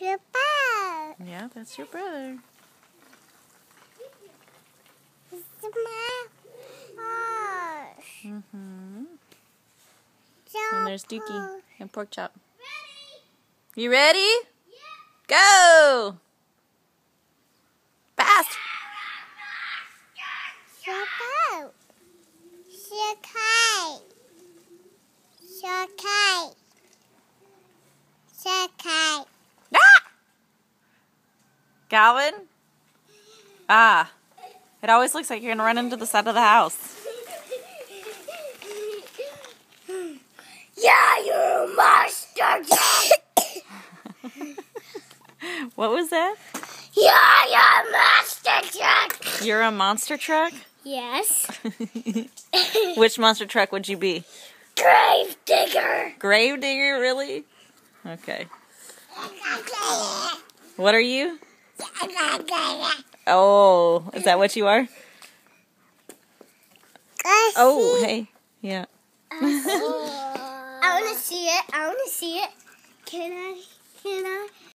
your brother. Yeah, that's your brother. It's my horse. Mm-hmm. So And there's Dookie cool. and Pork Chop. You ready? Yeah. Go! Fast! So kite. So kite. So kite. Ah! Galvin? Ah. It always looks like you're going to run into the side of the house. Yeah, you're a monster truck. What was that? Yeah, you're a monster truck. You're a monster truck? Yes. Which monster truck would you be? Grave digger. Grave digger, really? Okay. What are you? Oh, is that what you are? Oh, hey. Yeah. I want to see it. I want to see it. Can I?